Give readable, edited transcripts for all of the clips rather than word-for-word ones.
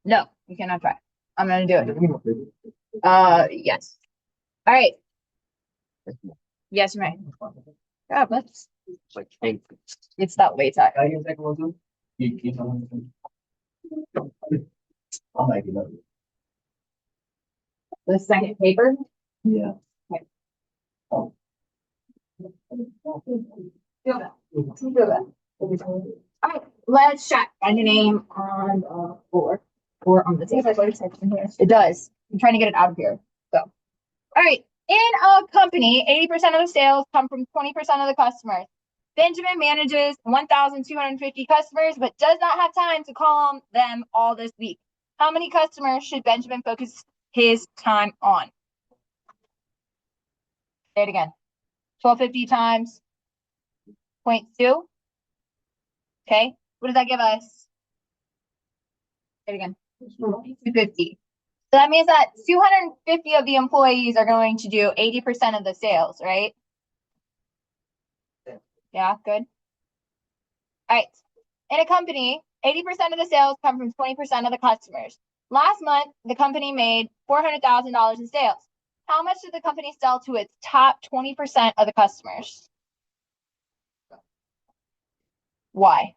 No, you cannot try. I'm gonna do it. Yes. All right. Yes, you may. Yeah, let's. It's that way side. The second paper. Yeah. Okay. Feel that. Feel that. All right, let's check. Find a name on the floor or on the table. It does. I'm trying to get it out of here. So, all right. In a company, 80% of the sales come from 20% of the customers. Benjamin manages 1,250 customers, but does not have time to call them all this week. How many customers should Benjamin focus his time on? Say it again. 1,250 times 0.2. Okay. What does that give us? Say it again. 250. So that means that 250 of the employees are going to do 80% of the sales, right? Yeah, good. All right. In a company, 80% of the sales come from 20% of the customers. Last month, the company made $400,000 in sales. How much did the company sell to its top 20% of the customers? Why?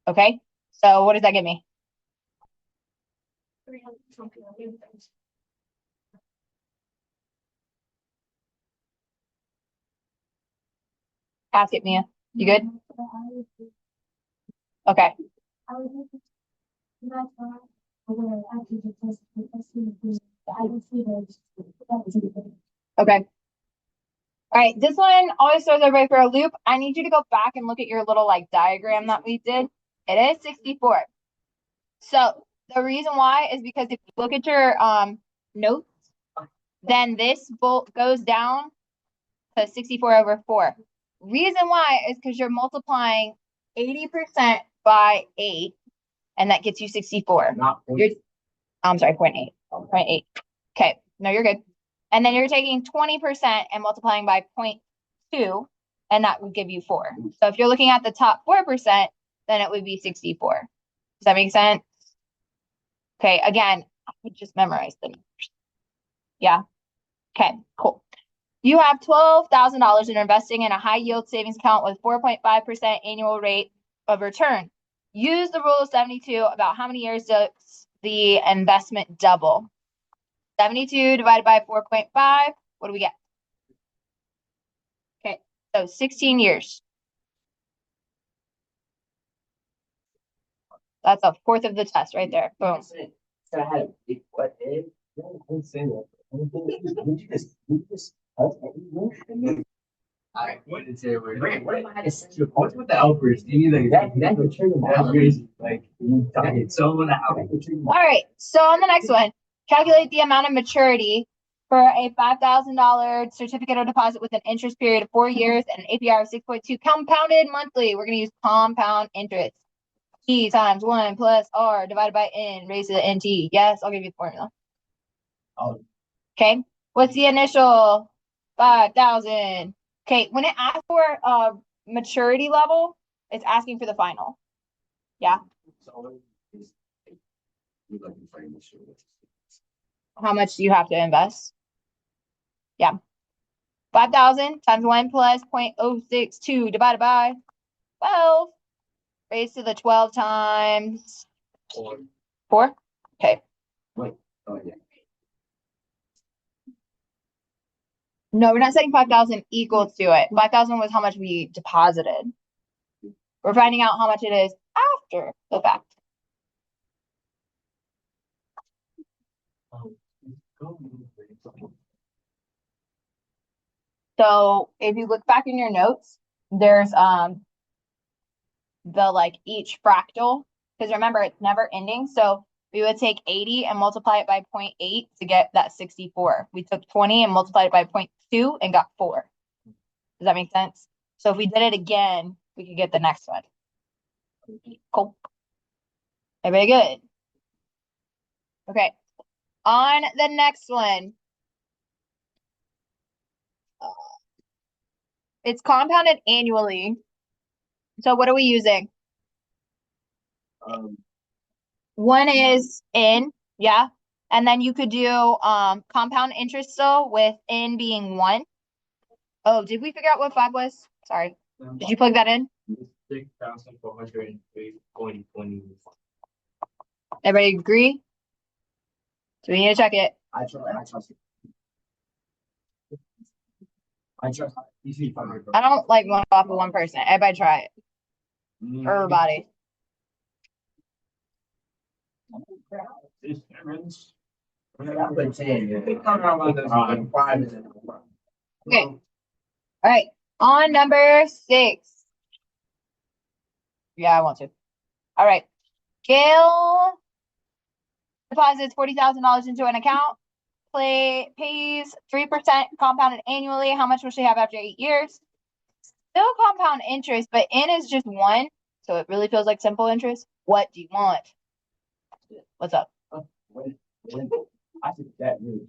Okay. So what does that give me? Ask it, Mia. You good? Okay. Okay. All right, this one always throws everybody for a loop. I need you to go back and look at your little like diagram that we did. It is 64. So the reason why is because if you look at your notes, then this bolt goes down to 64 over 4. Reason why is because you're multiplying 80% by 8, and that gets you 64. I'm sorry, 0.8. 0.8. Okay, no, you're good. And then you're taking 20% and multiplying by 0.2, and that would give you 4. So if you're looking at the top 4%, then it would be 64. Does that make sense? Okay, again, I would just memorize the numbers. Yeah. Okay, cool. You have $12,000 and investing in a high yield savings account with 4.5% annual rate of return. Use the rule of 72 about how many years does the investment double. 72 divided by 4.5, what do we get? Okay, so 16 years. That's a fourth of the test right there. Boom. What is it? What's with the outburst? You need like that's crazy. Like someone out. All right, so on the next one, calculate the amount of maturity for a $5,000 certificate of deposit with an interest period of 4 years and an APR of 6.2 compounded monthly. We're going to use compound interest. T times 1 plus R divided by N raised to the NT. Yes, I'll give you the formula. Okay, what's the initial 5,000? Okay, when it asks for maturity level, it's asking for the final. Yeah. How much do you have to invest? Yeah. 5,000 times 1 plus 0.062 divided by 12 raised to the 12 times 4. Okay. Wait. Oh, yeah. No, we're not setting 5,000 equal to it. 5,000 was how much we deposited. We're finding out how much it is after the fact. So if you look back in your notes, there's the like each fractal, because remember it's never ending. So we would take 80 and multiply it by 0.8 to get that 64. We took 20 and multiplied it by 0.2 and got 4. Does that make sense? So if we did it again, we could get the next one. Cool. Everybody good? Okay. On the next one. It's compounded annually. So what are we using? One is in, yeah. And then you could do compound interest still with n being 1. Oh, did we figure out what 5 was? Sorry. Did you plug that in? 6,408.20. Everybody agree? So we need to check it. I trust it. I trust you. See, I don't like going off of one person. Everybody try it. Everybody. Okay. All right. On number 6. Yeah, I want to. All right. Gail deposits $40,000 into an account. Pays 3% compounded annually. How much will she have after 8 years? Still compound interest, but N is just 1, so it really feels like simple interest. What do you want? What's up? I think that really.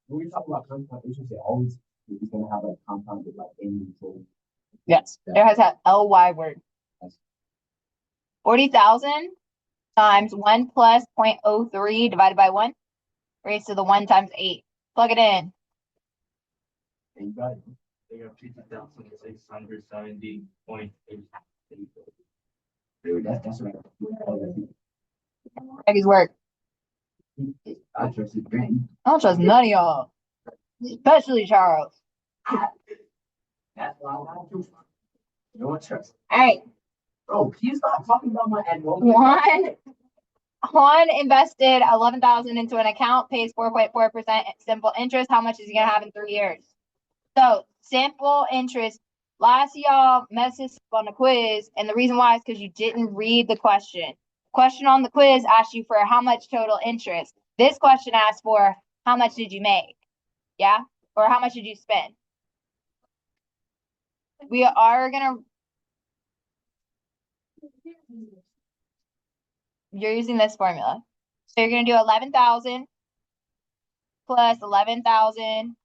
When we talk about compound interest, it always is going to have a compounded like any. Yes, it has that LY word. 40,000 times 1 plus 0.03 divided by 1 raised to the 1 times 8. Plug it in. You got it. They got 50,670.8. Dude, that's right. Maggie's work. I trust it, man. I don't trust none of y'all, especially Charles. That's why I do. No one trusts. All right. Oh, please stop talking about my ad. Juan invested 11,000 into an account, pays 4.4% simple interest. How much is he gonna have in 3 years? So simple interest. Last y'all messed us up on the quiz, and the reason why is because you didn't read the question. Question on the quiz asked you for how much total interest. This question asked for how much did you make? Yeah? Or how much did you spend? We are gonna. You're using this formula. So you're gonna do 11,000 plus 11,000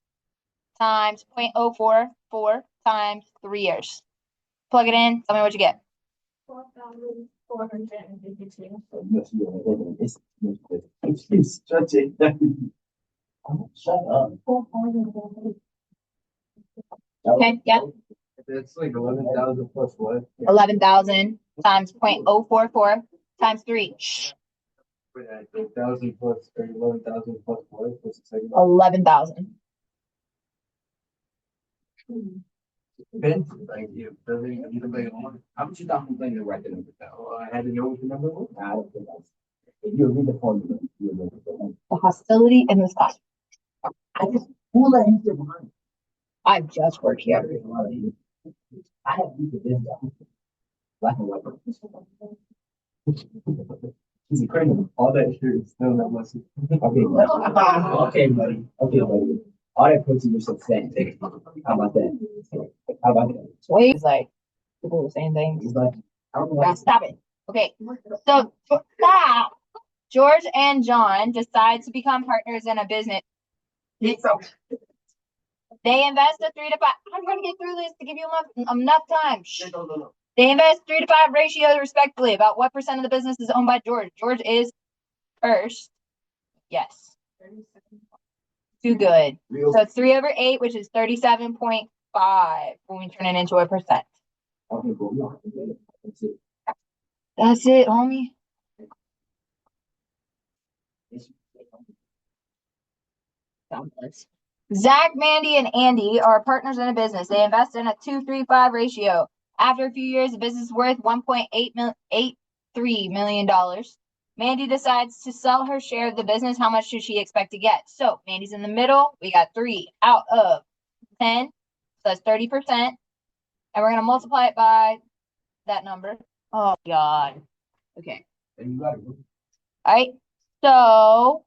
times 0.044 times 3 years. Plug it in. Tell me what you get. 4,452. It's stretching. Shut up. Okay, yeah. It's like 11,000 plus what? 11,000 times 0.044 times 3. Shh. 8,000 plus 11,000 plus what? What's the second? 11,000. Ben, like you, how much you thought I'm playing to write the number down? I had to know what the number was. I don't think that's. If you read the formula, you'll know The hostility in this class. I just who let him get behind? I just work here. I have used this down. Black and white. He's a criminal. All that shit is still not much. Okay, buddy. Okay, buddy. All that puts you so sad. How about that? How about that? Wait, it's like people were saying things. He's like, I don't know. Now stop it. Okay, so stop. George and John decide to become partners in a business. They invest a 3 to 5. I'm going to get through this to give you enough time. Shh. No. They invest 3 to 5 ratio respectively. About what percent of the business is owned by George? George is first. Yes. Too good. So it's 3/8, which is 37.5 when we turn it into a percent. That's it, homie. Zach, Mandy, and Andy are partners in a business. They invest in a 2-3-5 ratio. After a few years, the business is worth $1.83 million. Mandy decides to sell her share of the business. How much should she expect to get? So Mandy's in the middle. We got 3 out of 10. So that's 30%. And we're going to multiply it by that number. Oh, God. Okay. And you got it. All right. So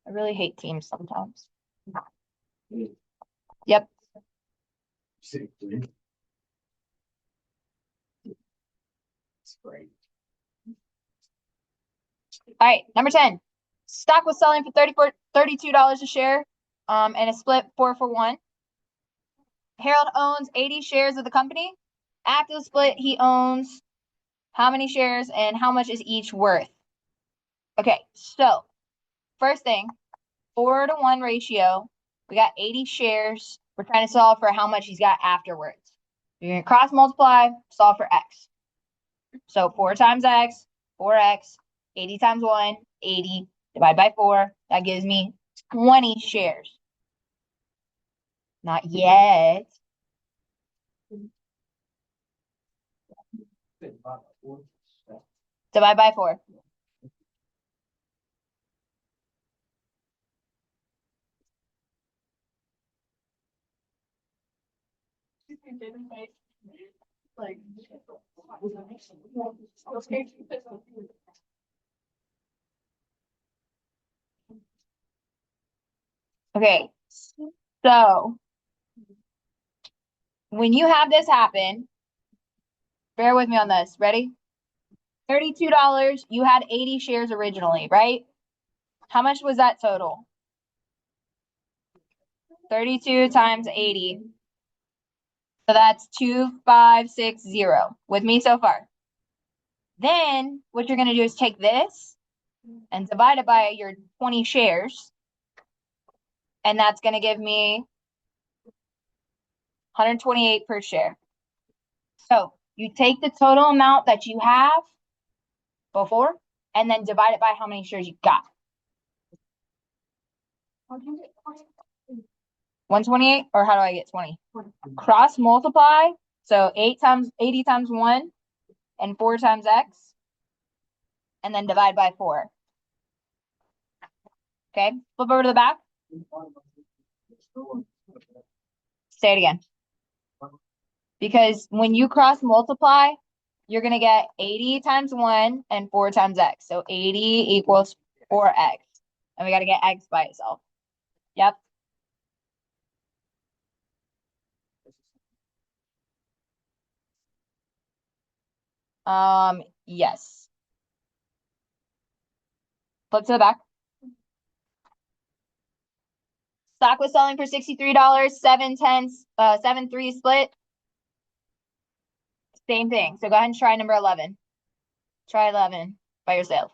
I really hate teams sometimes. Yep. Great. All right, number 10. Stock was selling for $32 a share, and a split 4-for-1. Harold owns 80 shares of the company. After the split, he owns how many shares and how much is each worth? Okay, so first thing, 4-to-1 ratio. We got 80 shares. We're trying to solve for how much he's got afterwards. You're going to cross multiply, solve for x. So 4 times x, 4x, 80 times 1, 80, divide by 4. That gives me 20 shares. Not yet. Divide by 4. Okay, so when you have this happen, bear with me on this. Ready? $32. You had 80 shares originally, right? How much was that total? 32 times 80. So that's 2560. With me so far. Then what you're going to do is take this and divide it by your 20 shares. And that's going to give me 128 per share. So you take the total amount that you have before and then divide it by how many shares you got. 128, or how do I get 20? Cross multiply. So 80 times 1 and 4 times x. And then divide by 4. Okay, flip over to the back. Say it again. Because when you cross multiply, you're going to get 80 times 1 and 4 times x. So 80 equals 4x. And we got to get x by itself. Yep. Yes. Flip to the back. Stock was selling for $63, 7-3 split. Same thing. So go ahead and try number 11. Try 11 by yourself.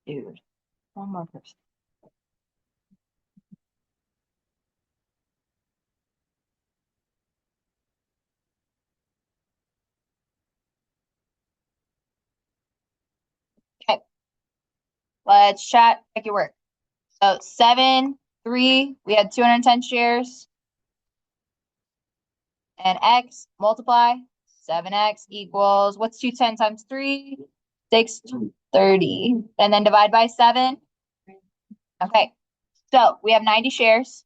Dude, one more person. Okay. Let's chat, check your work. So 7, 3, we had 210 shares. And x multiply 7x equals, what's 210 times 3? 630. And then divide by 7. Okay, so we have 90 shares.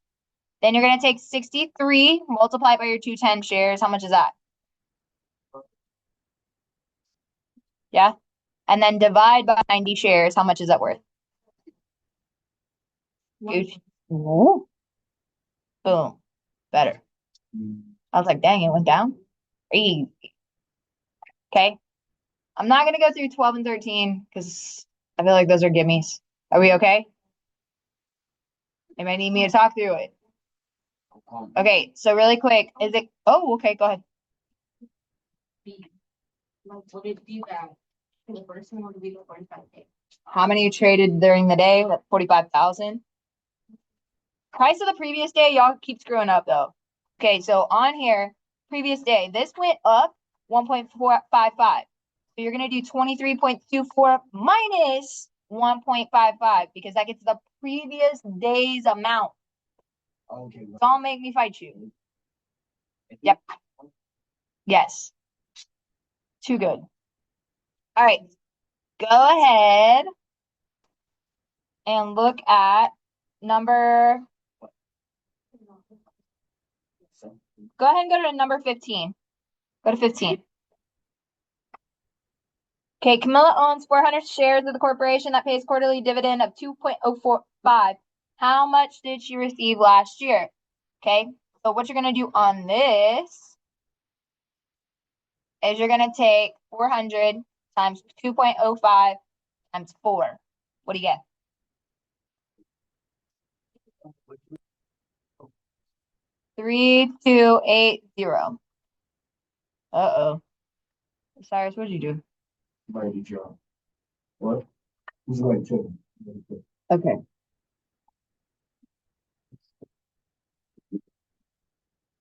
Then you're going to take 63, multiply by your 210 shares. How much is that? Yeah. And then divide by 90 shares. How much is that worth? Huge. Ooh. Boom. Better. I was like, dang, it went down. Easy. Okay. I'm not going to go through 12 and 13 because I feel like those are gimmies. Are we okay? They might need me to talk through it. Okay, so really quick, is it, oh, okay, go ahead. Like, what did you do that? And the first one would be the 45K. How many you traded during the day? 45,000. Price of the previous day, y'all keep screwing up though. Okay, so on here, previous day, this went up 1.455. So you're gonna do 23.24 minus 1.55 because that gets the previous day's amount. Okay. Don't make me fight you. Yep. Yes. Too good. All right. Go ahead and look at number. Go ahead and go to number 15. Go to 15. Okay, Camilla owns 400 shares of the corporation that pays quarterly dividend of 2.045. How much did she receive last year? Okay, so what you're going to do on this is you're going to take 400 times 2.05 times 4. What do you get? 3280. Uh-oh. Cyrus, what did you do? Mighty job. What? He's going to. Okay.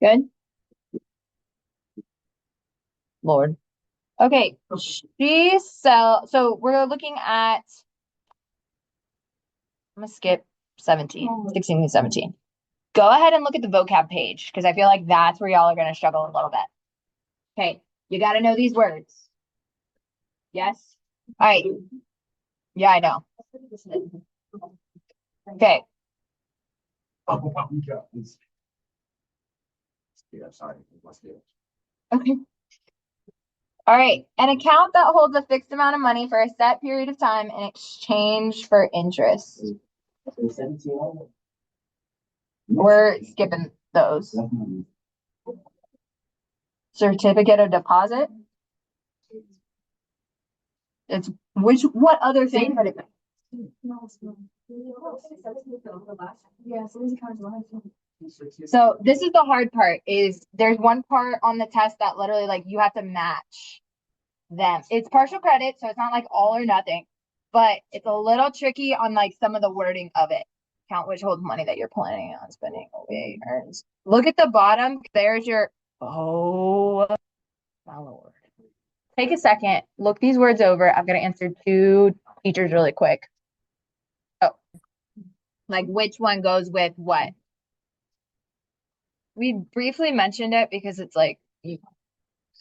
Good. Lord. Okay. So we're looking at, I'm gonna skip 17, 16 and 17. Go ahead and look at the vocab page because I feel like that's where y'all are gonna struggle a little bit. Okay, you gotta know these words. Yes? All right. Yeah, I know. Okay. Oh my God. Yeah, sorry. Let's do it. Okay. All right. An account that holds a fixed amount of money for a set period of time in exchange for interest. We're skipping those. Certificate of deposit. It's what other thing could it be? So this is the hard part is there's one part on the test that literally like you have to match them. It's partial credit, so it's not like all or nothing, but it's a little tricky on like some of the wording of it. Count which holds money that you're planning on spending away earns. Look at the bottom. There's your, oh my Lord. Take a second, look these words over. I'm going to answer 2 teachers really quick. Oh, like which one goes with what? We briefly mentioned it because it's like, you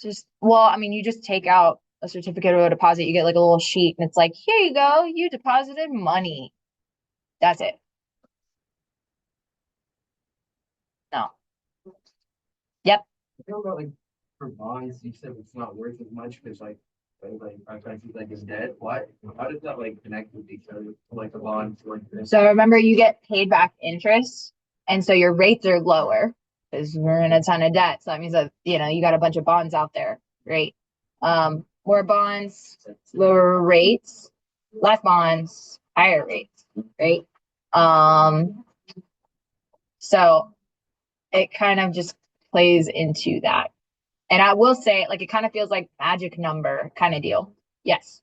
just, well, I mean, you just take out a certificate of a deposit, you get like a little sheet and it's like, here you go, you deposited money. That's it. No. Yep. I feel about like for bonds, you said it's not worth as much because our country's like is dead. Why? How does that like connect with each other? Like the bonds, like this. So remember, you get paid back interest, and so your rates are lower because we're in a ton of debt. So that means that you got a bunch of bonds out there, right? More bonds, lower rates, less bonds, higher rates, right? So it kind of just plays into that. And I will say, like, it kind of feels like magic number kind of deal. Yes.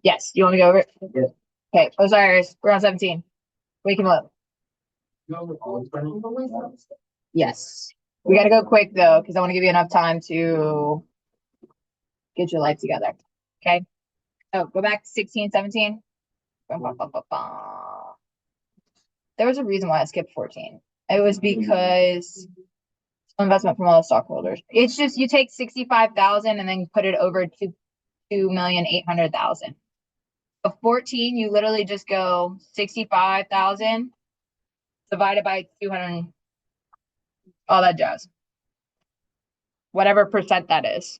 Yes. You want me to go over it? Yes. Okay. Osiris, we're on 17. Wake him up. Yes. We got to go quick, though, because I want to give you enough time to get your life together. Okay. Oh, go back to 16, 17. There was a reason why I skipped 14. It was because investment from all the stockholders. It's just you take 65,000 and then put it over to 2,800,000. Of 14, you literally just go 65,000 divided by 200, all that jazz. Whatever percent that is.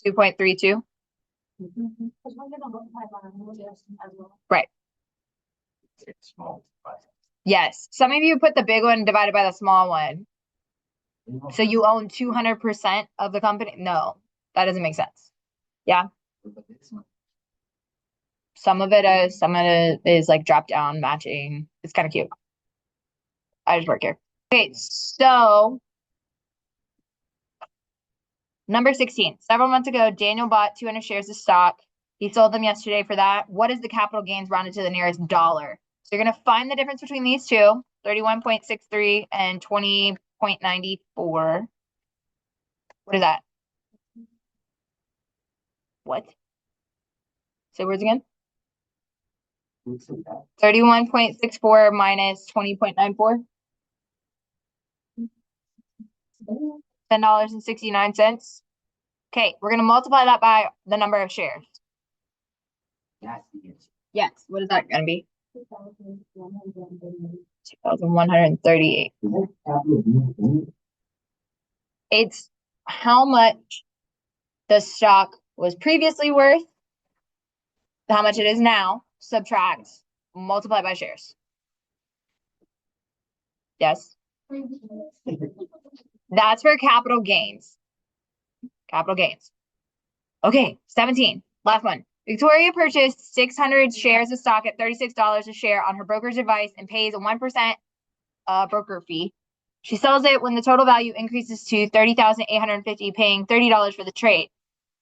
2.32. Right. It's small. Yes. Some of you put the big one divided by the small one. So you own 200% of the company? No, that doesn't make sense. Yeah. Some of it is like drop down matching. It's kind of cute. I just work here. Okay, so number 16. Several months ago, Daniel bought 200 shares of stock. He sold them yesterday for that. What is the capital gains rounded to the nearest dollar? So you're going to find the difference between these two, 31.63 and 20.94. What is that? What? Say words again. 31.64 minus 20.94. $10.69. Okay, we're going to multiply that by the number of shares. Yes, what is that going to be? 2,138. It's how much the stock was previously worth, how much it is now, subtract, multiply by shares. Yes. That's for capital gains. Capital gains. Okay, 17. Last one. Victoria purchased 600 shares of stock at $36 a share on her broker's advice and pays a 1% broker fee. She sells it when the total value increases to $30,850, paying $30 for the trade.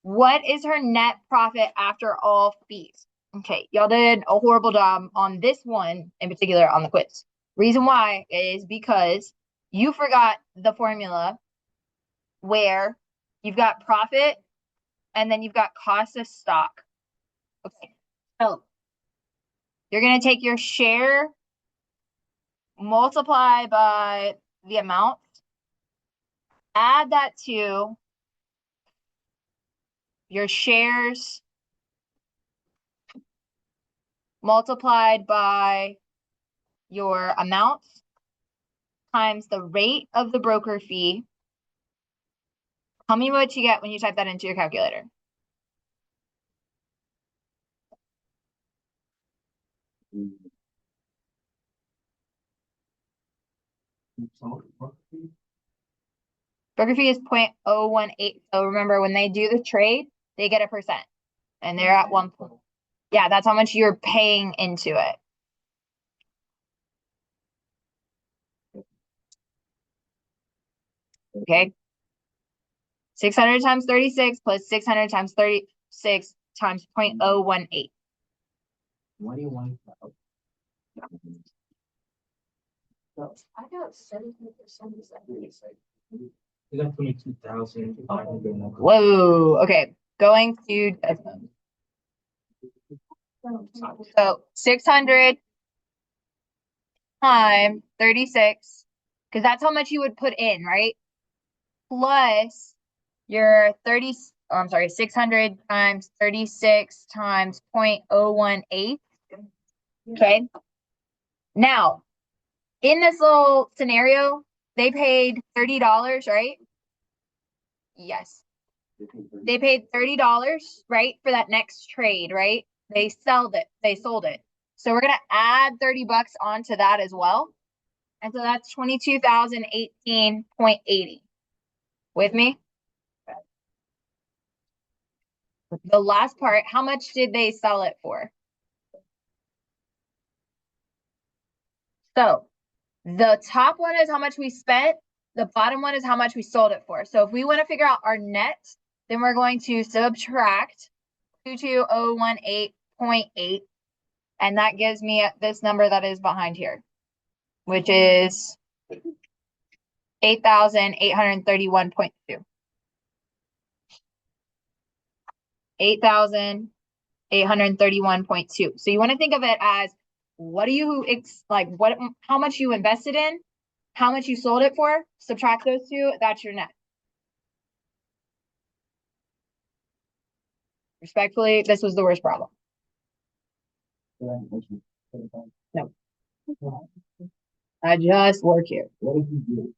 What is her net profit after all fees? Okay, y'all did a horrible job on this one in particular on the quiz. Reason why is because you forgot the formula where you've got profit and then you've got cost of stock. Okay, so you're going to take your share, multiply by the amount, add that to your shares multiplied by your amount times the rate of the broker fee. Tell me what you get when you type that into your calculator. Broker fee is 0.018. So remember, when they do the trade, they get a percent. And they're at 1. Yeah, that's how much you're paying into it. Okay. 600 times 36 plus 600 times 36 times 0.018. What do you want? I got 70%. You got 22,000. Whoa. Okay. Going to Desmond. So 600 times 36, because that's how much you would put in, right? Plus your 600 times 36 times 0.018. Okay. Now, in this little scenario, they paid $30, right? Yes. They paid $30, right, for that next trade, right? They sold it. So we're gonna add 30 bucks onto that as well. And so that's 22,018.80. With me? The last part, how much did they sell it for? So the top one is how much we spent. The bottom one is how much we sold it for. So if we want to figure out our net, then we're going to subtract 22,018.8. And that gives me this number that is behind here, which is 8,831.2. 8,831.2. So you want to think of it as how much you invested in, how much you sold it for, subtract those two, that's your net. Respectfully, this was the worst problem. No. I just work here. What if you do?